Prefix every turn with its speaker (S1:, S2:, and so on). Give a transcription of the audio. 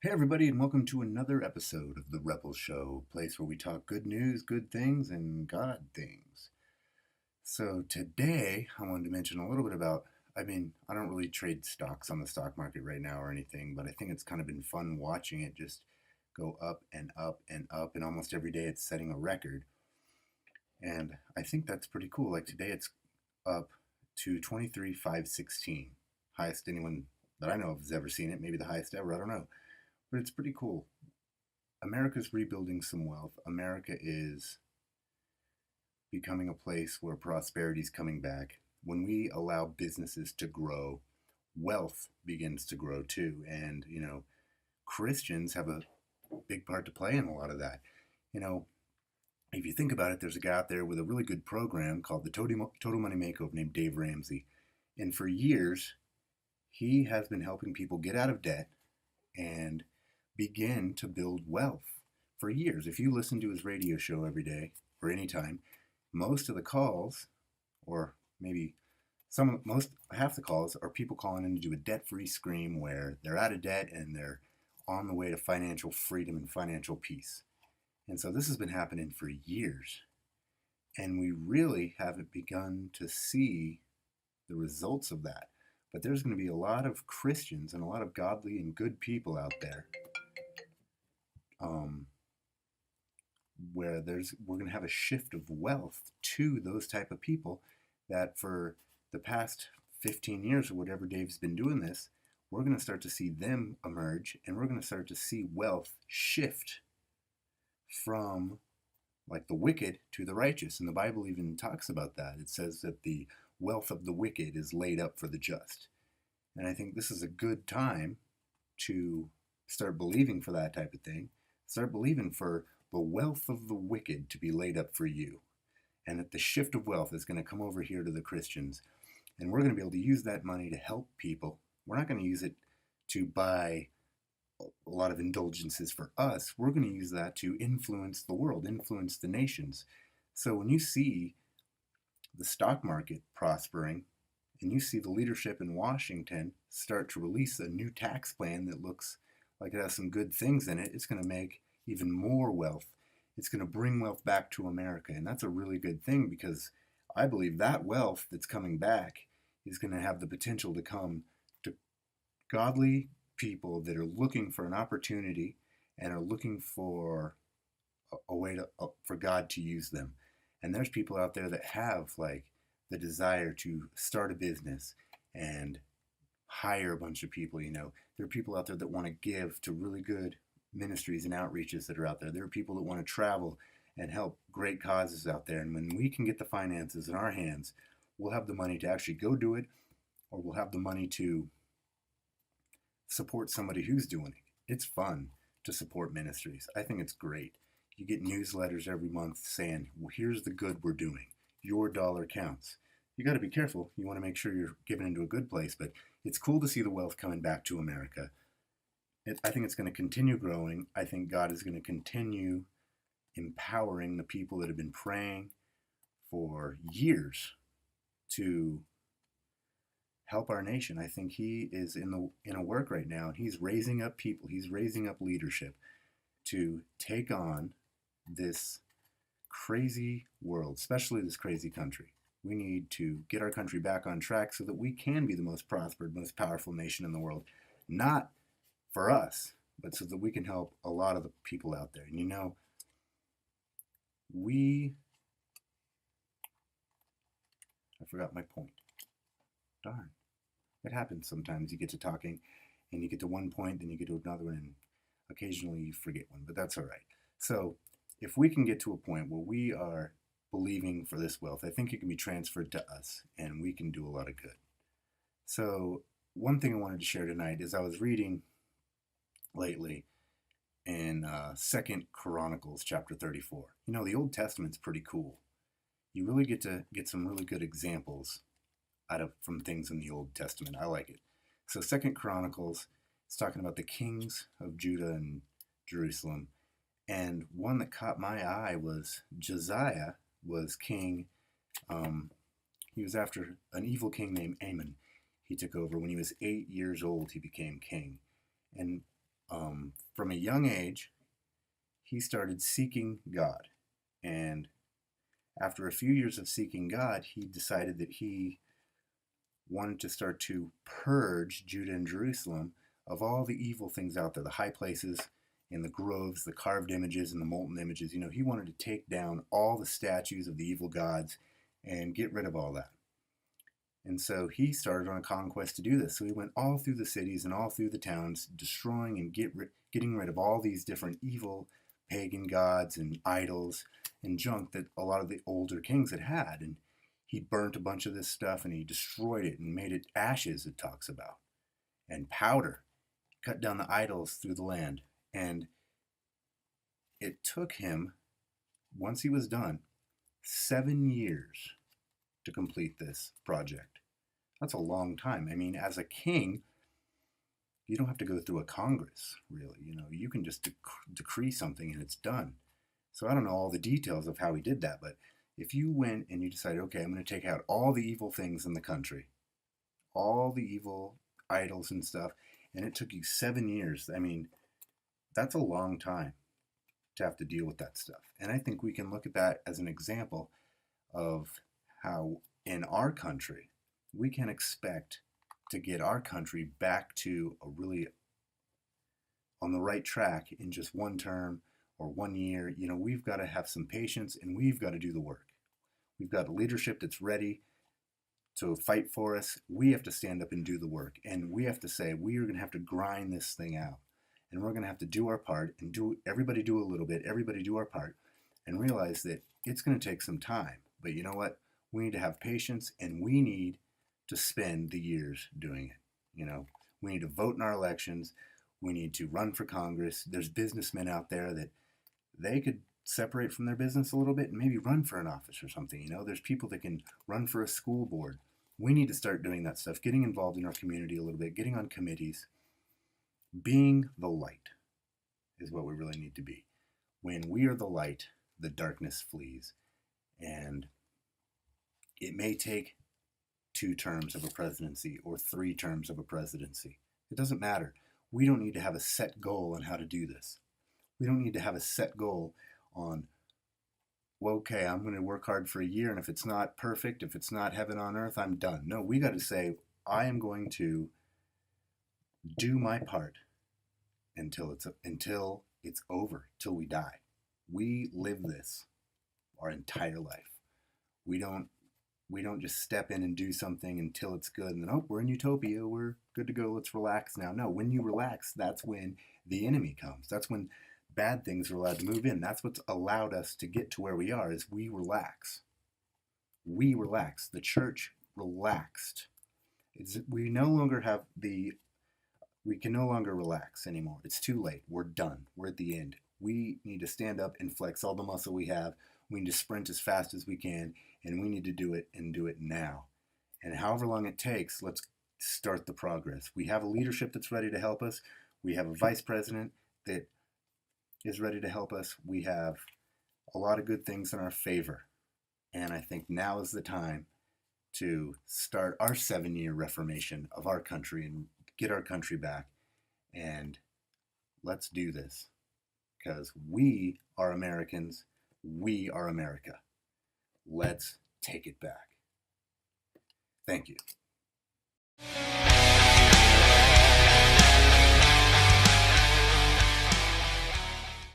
S1: Hey, everybody, and welcome to another episode of The Rebel Show, a place where we talk good news, good things, and God things. So, today I wanted to mention a little bit about. I don't really trade stocks on the stock market right now or anything, but I think it's kind of been fun watching it just go up and up and up, and almost every day it's setting a record. And I think that's pretty cool. Like today it's up to 23,516, highest anyone that I know of has ever seen it, maybe the highest ever, I don't know. But it's pretty cool. America's rebuilding some wealth. America is becoming a place where prosperity is coming back. When we allow businesses to grow, wealth begins to grow too. And, Christians have a big part to play in a lot of that. You know, if you think about it, there's a guy out there with a really good program called the Total Money Makeover named Dave Ramsey. And for years, he has been helping people get out of debt and begin to build wealth for years. If you listen to his radio show every day or anytime, most of the calls, or maybe half the calls, are people calling in to do a debt-free scream where they're out of debt and they're on the way to financial freedom and financial peace. And so this has been happening for years. And we really haven't begun to see the results of that. But there's going to be a lot of Christians and a lot of godly and good people out there um, where we're going to have a shift of wealth to those type of people that for the past 15 years or whatever Dave's been doing this, we're going to start to see them emerge, and we're going to start to see wealth shift from like the wicked to the righteous. And the Bible even talks about that. It says that the wealth of the wicked is laid up for the just. And I think this is a good time to start believing for that type of thing. Start believing for the wealth of the wicked to be laid up for you. And that the shift of wealth is going to come over here to the Christians. And we're going to be able to use that money to help people. We're not going to use it to buy a lot of indulgences for us. We're going to use that to influence the world, influence the nations. So when you see the stock market prospering, and you see the leadership in Washington start to release a new tax plan that looks like it has some good things in it, it's going to make even more wealth. It's going to bring wealth back to America. And that's a really good thing, because I believe that wealth that's coming back is going to have the potential to come to godly people that are looking for an opportunity and are looking for a way for God to use them. And there's people out there that have like the desire to start a business and hire a bunch of people. There are people out there that want to give to really good ministries and outreaches that are out there. There are people that want to travel and help great causes out there. And when we can get the finances in our hands, we'll have the money to actually go do it, or we'll have the money to support somebody who's doing it. It's fun to support ministries. I think it's great. You get newsletters every month saying, well, here's the good we're doing. Your dollar counts. You got to be careful. You want to make sure you're giving into a good place, but it's cool to see the wealth coming back to America. I think it's going to continue growing. I think God is going to continue empowering the people that have been praying for years to help our nation. I think he is in a work right now, and he's raising up people. He's raising up leadership to take on this crazy world, especially this crazy country. We need to get our country back on track so that we can be the most prospered, most powerful nation in the world. Not for us, but so that we can help a lot of the people out there. And I forgot my point. Darn. It happens sometimes. You get to talking and you get to one point, then you get to another one, and occasionally you forget one, but that's all right. So if we can get to a point where we are believing for this wealth, I think it can be transferred to us, and we can do a lot of good. So one thing I wanted to share tonight is I was reading lately in 2nd Chronicles chapter 34. The Old Testament's pretty cool. You really get to get some really good examples from things in the Old Testament. I like it. So 2nd Chronicles is talking about the kings of Judah and Jerusalem. And one that caught my eye was Josiah was king. He was after an evil king named Amon. He took over when he was 8 years old. He became king. And From a young age, he started seeking God. And after a few years of seeking God, he decided that he wanted to start to purge Judah and Jerusalem of all the evil things out there, the high places and the groves, the carved images and the molten images. He wanted to take down all the statues of the evil gods and get rid of all that. And so he started on a conquest to do this. So he went all through the cities and all through the towns, destroying and getting rid of all these different evil pagan gods and idols and junk that a lot of the older kings had. And he burnt a bunch of this stuff and he destroyed it and made it ashes, it talks about, and powder. Cut down the idols through the land. And it took him, once he was done, 7 years to complete this project. That's a long time. I mean, as a king, you don't have to go through a Congress, really. You can just decree something and it's done. So I don't know all the details of how he did that, but if you went and you decided, okay, I'm going to take out all the evil things in the country, all the evil idols and stuff, and it took you 7 years, I mean, that's a long time to have to deal with that stuff. And I think we can look at that as an example of how in our country, we can expect to get our country back to a really on the right track in just one term or 1 year. We've got to have some patience and we've got to do the work. We've got a leadership that's ready to fight for us. We have to stand up and do the work. And we have to say, we are going to have to grind this thing out. And we're going to have to do our part and everybody do a little bit, everybody do our part, and realize that it's going to take some time. But you know what? We need to have patience and we need to spend the years doing it. We need to vote in our elections. We need to run for Congress. There's businessmen out there that they could separate from their business a little bit and maybe run for an office or something. There's people that can run for a school board. We need to start doing that stuff, getting involved in our community a little bit, getting on committees. Being the light is what we really need to be. When we are the light, the darkness flees. And it may take 2 terms of a presidency or 3 terms of a presidency. It doesn't matter. We don't need to have a set goal on how to do this. We don't need to have a set goal on, well, okay, I'm going to work hard for a year, and if it's not perfect, if it's not heaven on earth, I'm done. No, we got to say, I am going to do my part until it's over, till we die. We live this our entire life. We don't just step in and do something until it's good and then, oh, we're in utopia, we're good to go, let's relax now. No, when you relax, that's when the enemy comes. That's when bad things are allowed to move in. That's what's allowed us to get to where we are, is we relax. We relax. The church relaxed. We can no longer relax anymore. It's too late. We're done. We're at the end. We need to stand up and flex all the muscle we have. We need to sprint as fast as we can, and we need to do it and do it now. And however long it takes, let's start the progress. We have a leadership that's ready to help us. We have a vice president that is ready to help us. We have a lot of good things in our favor. And I think now is the time to start our 7-year reformation of our country and get our country back. And let's do this, because we are Americans. We are America. Let's take it back. Thank you.